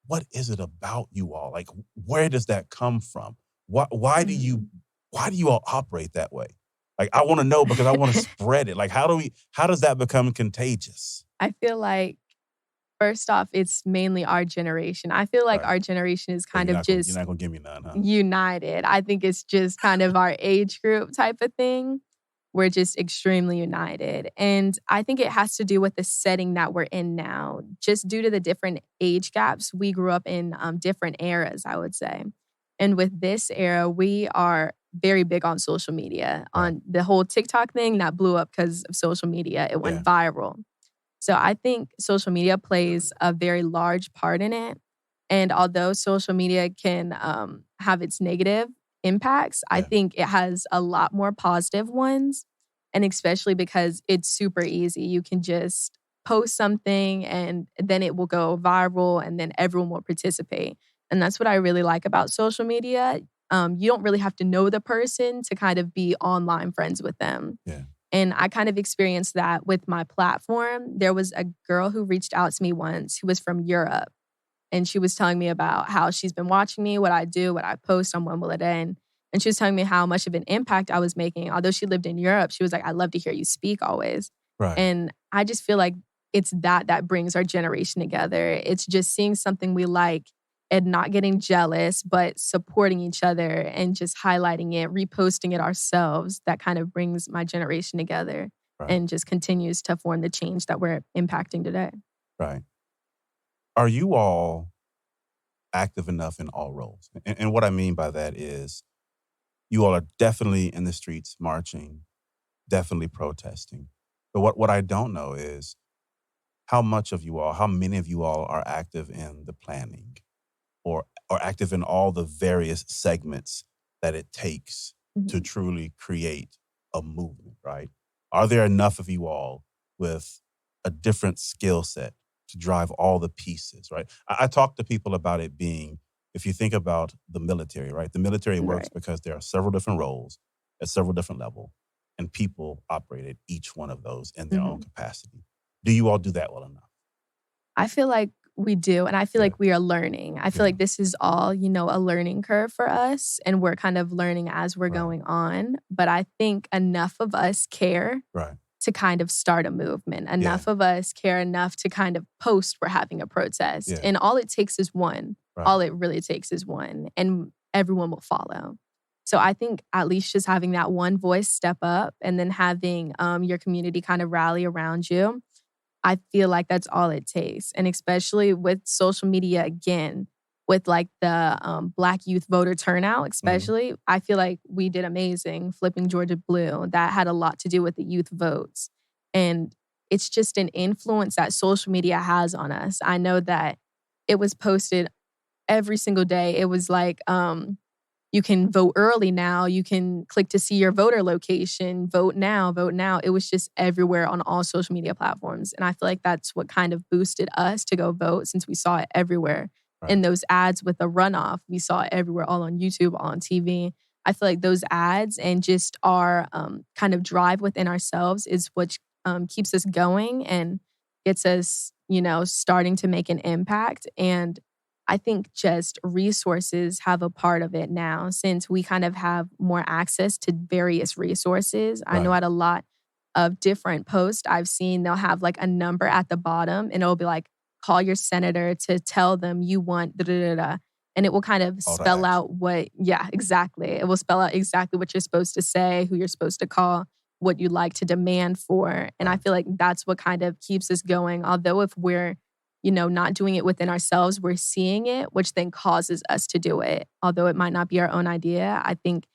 What is it about you all? Like, where does that come from? Why do you all operate that way? Like, I want to know because I want to spread it. Like, how does that become contagious? I feel like, first off, it's mainly our generation. I feel like our generation is kind of just... You're not going to give me none, huh? United. I think it's just kind of our age group type of thing. We're just extremely united. And I think it has to do with the setting that we're in now. Just due to the different age gaps, we grew up in different eras, I would say. And with this era, we are very big on social media. On the whole TikTok thing that blew up because of social media. It went viral. So I think social media plays a very large part in it. And although social media can have its negative impacts, I think it has a lot more positive ones. And especially because it's super easy. You can just post something and then it will go viral and then everyone will participate. And that's what I really like about social media. You don't really have to know the person to kind of be online friends with them. Yeah. And I kind of experienced that with my platform. There was a girl who reached out to me once who was from Europe. And she was telling me about how she's been watching me, what I do, what I post on Wimbledon. And she was telling me how much of an impact I was making. Although she lived in Europe, she was like, I love to hear you speak always. Right. And I just feel like it's that brings our generation together. It's just seeing something we like and not getting jealous, but supporting each other and just highlighting it, reposting it ourselves. That kind of brings my generation together and just continues to form the change that we're impacting today. Right. Are you all active enough in all roles? And what I mean by that is you all are definitely in the streets marching, definitely protesting. But what I don't know is how many of you all are active in the planning or active in all the various segments that it takes to truly create a movement, right? Are there enough of you all with a different skill set to drive all the pieces, right? I talk to people about it being, if you think about the military, right? The military works because there are several different roles at several different levels, and people operate at each one of those in their own capacity. Do you all do that well enough? I feel like we do. And I feel like we are learning. I feel like this is all, a learning curve for us. And we're kind of learning as we're going on. But I think enough of us care to kind of start a movement. Enough of us care enough to kind of post we're having a protest. Yeah. And all it takes is one. All it really takes is one. And everyone will follow. So I think at least just having that one voice step up and then having your community kind of rally around you, I feel like that's all it takes. And especially with social media, again, with like the Black youth voter turnout, especially, I feel like we did amazing flipping Georgia blue. That had a lot to do with the youth votes. And it's just an influence that social media has on us. I know that it was posted every single day. It was like, you can vote early now. You can click to see your voter location. Vote now, vote now. It was just everywhere on all social media platforms. And I feel like that's what kind of boosted us to go vote since we saw it everywhere. In those ads with the runoff, we saw it everywhere, all on YouTube, all on TV. I feel like those ads and just our kind of drive within ourselves is what keeps us going and gets us, starting to make an impact. And I think just resources have a part of it now since we kind of have more access to various resources. I know at a lot of different posts I've seen, they'll have like a number at the bottom and it'll be like, call your senator to tell them you want da-da-da-da. And it will kind of spell out exactly. It will spell out exactly what you're supposed to say, who you're supposed to call, what you'd like to demand for. And I feel like that's what kind of keeps us going. Although if we're not doing it within ourselves, we're seeing it, which then causes us to do it. Although it might not be our own idea, I think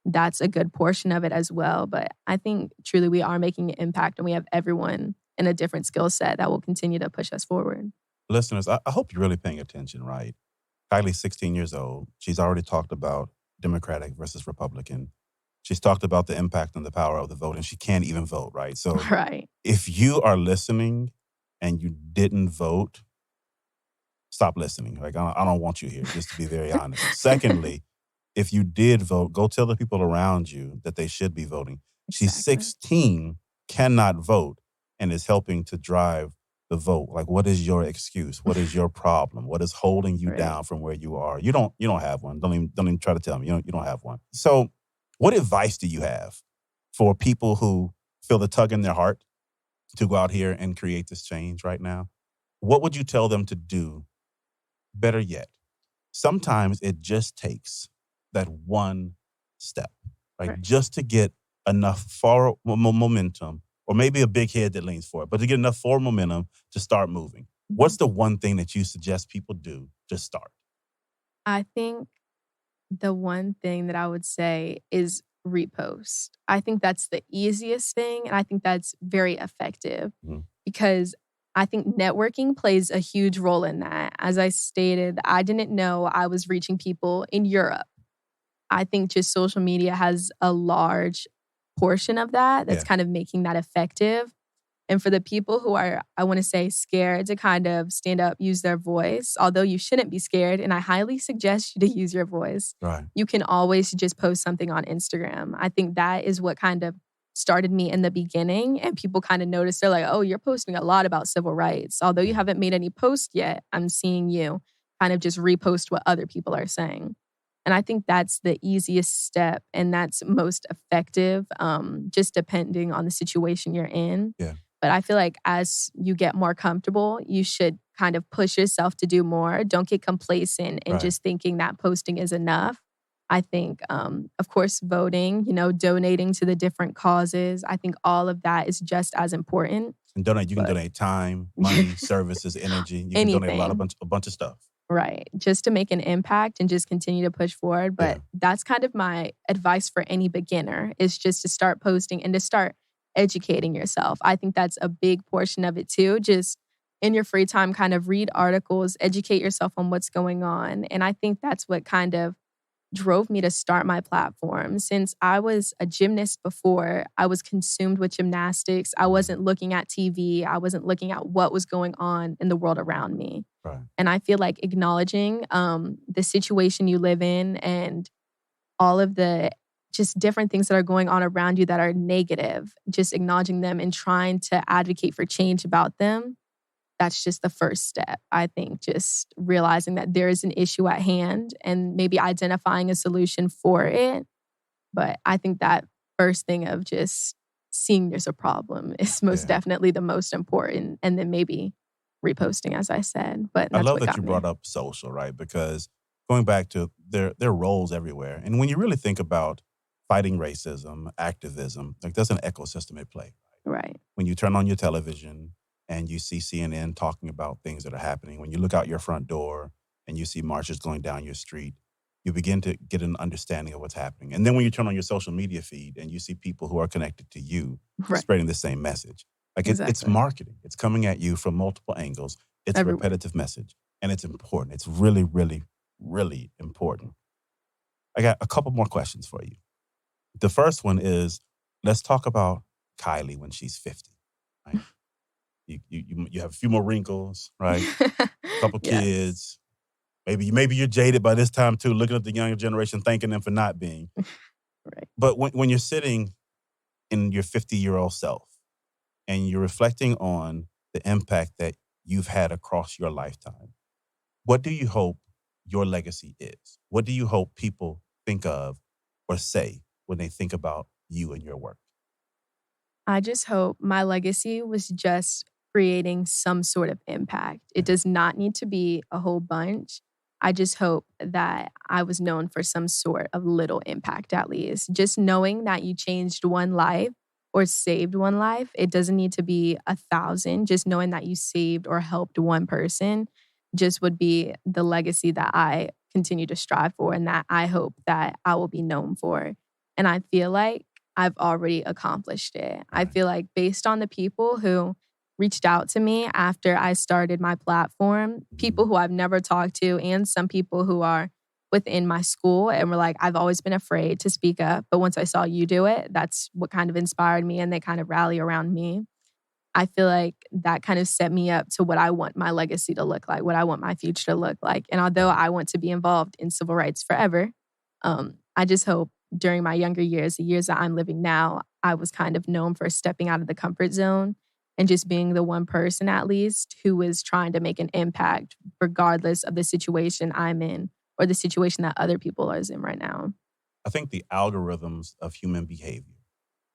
that's a good portion of it as well. But I think truly we are making an impact and we have everyone in a different skill set that will continue to push us forward. Listeners, I hope you're really paying attention, right? Kylie's 16 years old. She's already talked about Democratic versus Republican. She's talked about the impact and the power of the vote, and she can't even vote, right? So if you are listening and you didn't vote, stop listening. Like, I don't want you here, just to be very honest. Secondly, if you did vote, go tell the people around you that they should be voting. She's 16, cannot vote, and is helping to drive the vote. Like, what is your excuse? What is your problem? What is holding you down from where you are? You don't have one. Don't even try to tell me. You don't have one. So what advice do you have for people who feel the tug in their heart to go out here and create this change right now? What would you tell them to do? Better yet, sometimes it just takes that one step, right? Just to get enough forward momentum, or maybe a big head that leans forward, but to get enough forward momentum to start moving. What's the one thing that you suggest people do to start? I think The one thing that I would say is repost. I think that's the easiest thing, and I think that's very effective because I think networking plays a huge role in that. As I stated, I didn't know I was reaching people in Europe. I think just social media has a large portion of that that's Yeah. kind of making that effective. And for the people who are, I want to say, scared to kind of stand up, use their voice, although you shouldn't be scared, and I highly suggest you to use your voice, Right. you can always just post something on Instagram. I think that is what kind of started me in the beginning. And people kind of noticed, they're like, oh, you're posting a lot about civil rights. Although you haven't made any posts yet, I'm seeing you kind of just repost what other people are saying. And I think that's the easiest step and that's most effective, just depending on the situation you're in. Yeah. But I feel like as you get more comfortable, you should kind of push yourself to do more. Don't get complacent and just thinking that posting is enough. I think, of course, voting, donating to the different causes. I think all of that is just as important. And donate. You can donate time, money, services, energy. You can donate a bunch of stuff. Right. Just to make an impact and just continue to push forward. But that's kind of my advice for any beginner is just to start posting and to start educating yourself. I think that's a big portion of it too. Just in your free time, kind of read articles, educate yourself on what's going on. And I think that's what kind of drove me to start my platform. Since I was a gymnast before, I was consumed with gymnastics. I wasn't looking at TV. I wasn't looking at what was going on in the world around me. Right. And I feel like acknowledging the situation you live in and all of the just different things that are going on around you that are negative, just acknowledging them and trying to advocate for change about them. That's just the first step. I think just realizing that there is an issue at hand and maybe identifying a solution for it. But I think that first thing of just seeing there's a problem is most definitely the most important. And then maybe reposting, as I said. But that's I love what that got you me. brought up social, right? Because going back to their roles everywhere. And when you really think about fighting racism, activism, like there's an ecosystem at play. Right. When you turn on your television and you see CNN talking about things that are happening, when you look out your front door and you see marches going down your street, you begin to get an understanding of what's happening. And then when you turn on your social media feed and you see people who are connected to you spreading the same message. Like it's marketing. It's coming at you from multiple angles. It's a repetitive message. And it's important. It's really, really, really important. I got a couple more questions for you. The first one is, let's talk about Kylie when she's 50. Right? You have a few more wrinkles, right? A couple kids. Maybe you're jaded by this time too, looking at the younger generation, thanking them for not being. Right. But when you're sitting in your 50-year-old self and you're reflecting on the impact that you've had across your lifetime, what do you hope your legacy is? What do you hope people think of or say when they think about you and your work? I just hope my legacy was just creating some sort of impact. It does not need to be a whole bunch. I just hope that I was known for some sort of little impact at least. Just knowing that you changed one life or saved one life. It doesn't need to be 1,000. Just knowing that you saved or helped one person just would be the legacy that I continue to strive for and that I hope that I will be known for. And I feel like I've already accomplished it. I feel like based on the people who reached out to me after I started my platform, people who I've never talked to and some people who are within my school and were like, I've always been afraid to speak up. But once I saw you do it, that's what kind of inspired me and they kind of rally around me. I feel like that kind of set me up to what I want my legacy to look like, what I want my future to look like. And although I want to be involved in civil rights forever, I just hope during my younger years, the years that I'm living now, I was kind of known for stepping out of the comfort zone and just being the one person at least who is trying to make an impact regardless of the situation I'm in or the situation that other people are in right now. I think the algorithms of human behavior,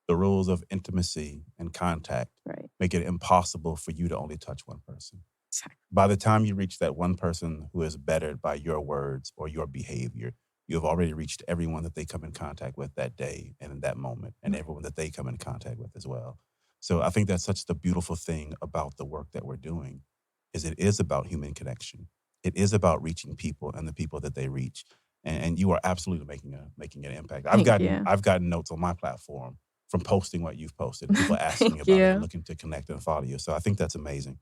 the rules of intimacy and contact make it impossible for you to only touch one person. Exactly. By the time you reach that one person who is bettered by your words or your behavior, you have already reached everyone that they come in contact with that day and in that moment and everyone that they come in contact with as well. So I think that's such the beautiful thing about the work that we're doing is it is about human connection. It is about reaching people and the people that they reach. and you are absolutely making an impact. Thank you. I've gotten notes on my platform from posting what you've posted. People asking Thank about it you. and looking to connect and follow you. So I think that's amazing.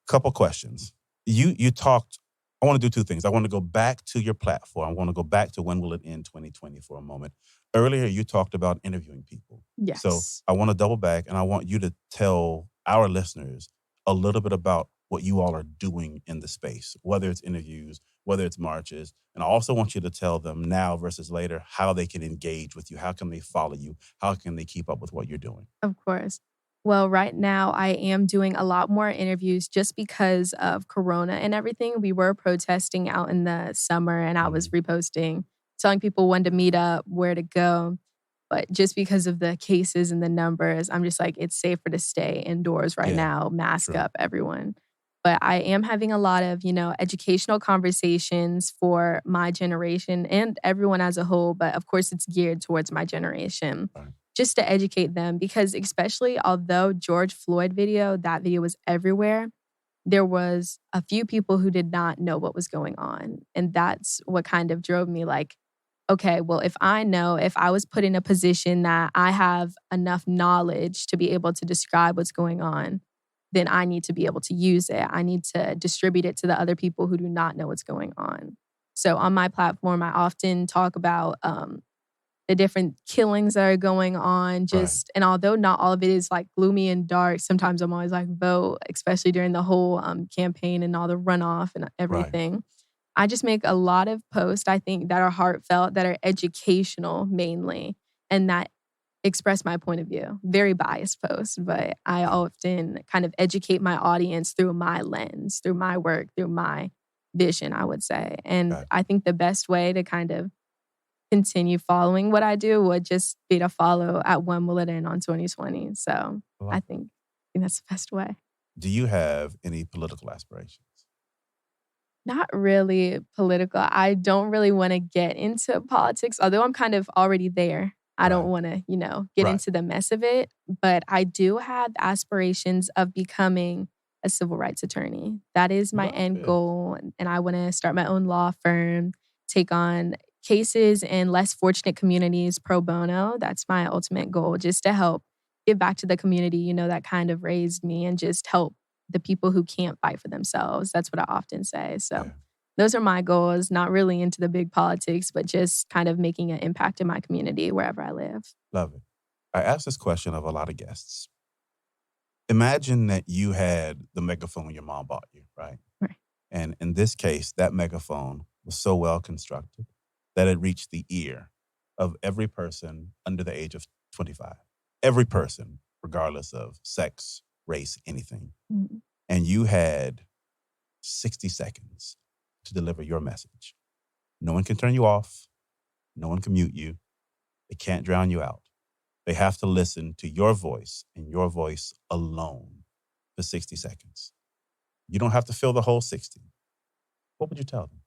Couple questions. You talked. I want to do two things. I want to go back to your platform. I want to go back to When Will It End 2020 for a moment. Earlier, you talked about interviewing people. Yes. So I want to double back, and I want you to tell our listeners a little bit about what you all are doing in the space, whether it's interviews, whether it's marches. And I also want you to tell them now versus later how they can engage with you. How can they follow you? How can they keep up with what you're doing? Of course. Well, right now I am doing a lot more interviews just because of Corona and everything. We were protesting out in the summer and I was reposting, telling people when to meet up, where to go. But just because of the cases and the numbers, I'm just like, it's safer to stay indoors right now, mask up, everyone. But I am having a lot of, educational conversations for my generation and everyone as a whole. But of course, it's geared towards my generation. Right. Just to educate them, because especially although George Floyd that video was everywhere, there was a few people who did not know what was going on. And that's what kind of drove me like, okay, well, if I was put in a position that I have enough knowledge to be able to describe what's going on, then I need to be able to use it. I need to distribute it to the other people who do not know what's going on. So on my platform, I often talk about the different killings that are going on. And although not all of it is like gloomy and dark, sometimes I'm always like, vote, especially during the whole campaign and all the runoff and everything. Right. I just make a lot of posts, I think, that are heartfelt, that are educational mainly, and that express my point of view. Very biased posts, but I often kind of educate my audience through my lens, through my work, through my vision, I would say. And I think the best way to kind of continue following what I do would just be to follow at When Will It End on 2020. So I think that's the best way. Do you have any political aspirations? Not really political. I don't really want to get into politics, although I'm kind of already there. I don't want to, get into the mess of it. But I do have aspirations of becoming a civil rights attorney. That is my end goal. And I want to start my own law firm, take on cases in less fortunate communities pro bono. That's my ultimate goal, just to help give back to the community, that kind of raised me, and just help the people who can't fight for themselves. That's what I often say. So those are my goals, not really into the big politics, but just kind of making an impact in my community wherever I live. Love it. I ask this question of a lot of guests. Imagine that you had the megaphone your mom bought you, right? Right. And in this case, that megaphone was so well constructed that it reached the ear of every person under the age of 25. Every person, regardless of sex, race, anything. Mm-hmm. And you had 60 seconds to deliver your message. No one can turn you off. No one can mute you. They can't drown you out. They have to listen to your voice and your voice alone for 60 seconds. You don't have to fill the whole 60. What would you tell them?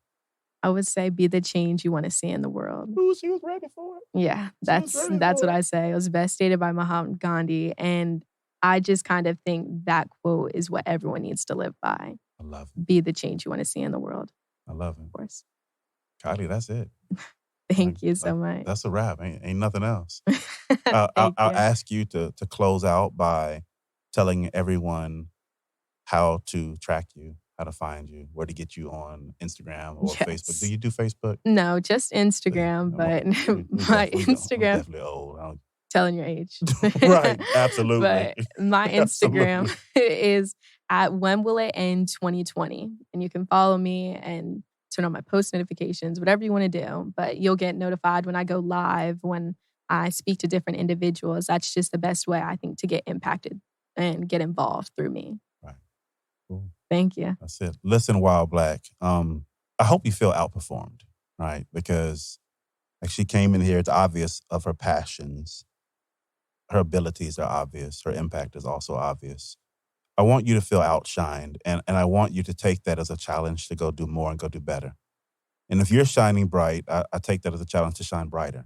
I would say be the change you want to see in the world. Ooh, she was ready for it. Yeah, that's what I say. It was best stated by Mahatma Gandhi. And I just kind of think that quote is what everyone needs to live by. I love it. Be the change you want to see in the world. I love it. Of course. Kylie, that's it. Thank you so much. That's a wrap. Ain't nothing else. I'll ask you to close out by telling everyone how to track you, how to find you, where to get you on Instagram or Facebook. Do you do Facebook? No, just Instagram, but my Instagram. I'm definitely old. Telling your age. Right, absolutely. But my Instagram is at When Will It End 2020. And you can follow me and turn on my post notifications, whatever you want to do. But you'll get notified when I go live, when I speak to different individuals. That's just the best way, I think, to get impacted and get involved through me. Right. Cool. Thank you. That's it. Listen, Wild Black, I hope you feel outperformed, right? Because like she came in here, it's obvious of her passions. Her abilities are obvious. Her impact is also obvious. I want you to feel outshined, and I want you to take that as a challenge to go do more and go do better. And if you're shining bright, I take that as a challenge to shine brighter.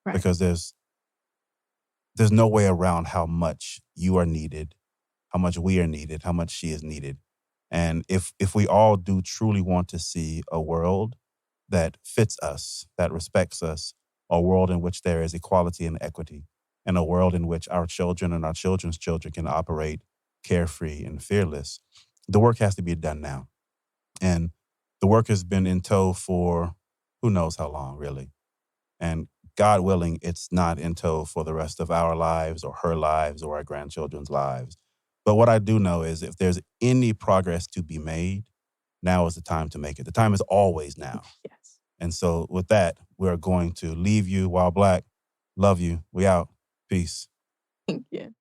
Right. Because there's no way around how much you are needed, how much we are needed, how much she is needed. And if we all do truly want to see a world that fits us, that respects us, a world in which there is equality and equity, and a world in which our children and our children's children can operate carefree and fearless. The work has to be done now. And the work has been in tow for who knows how long, really. And God willing, it's not in tow for the rest of our lives or her lives or our grandchildren's lives. But what I do know is if there's any progress to be made, now is the time to make it. The time is always now. Yes. And so with that, we're going to leave you while Black. Love you. We out. Peace. Thank you.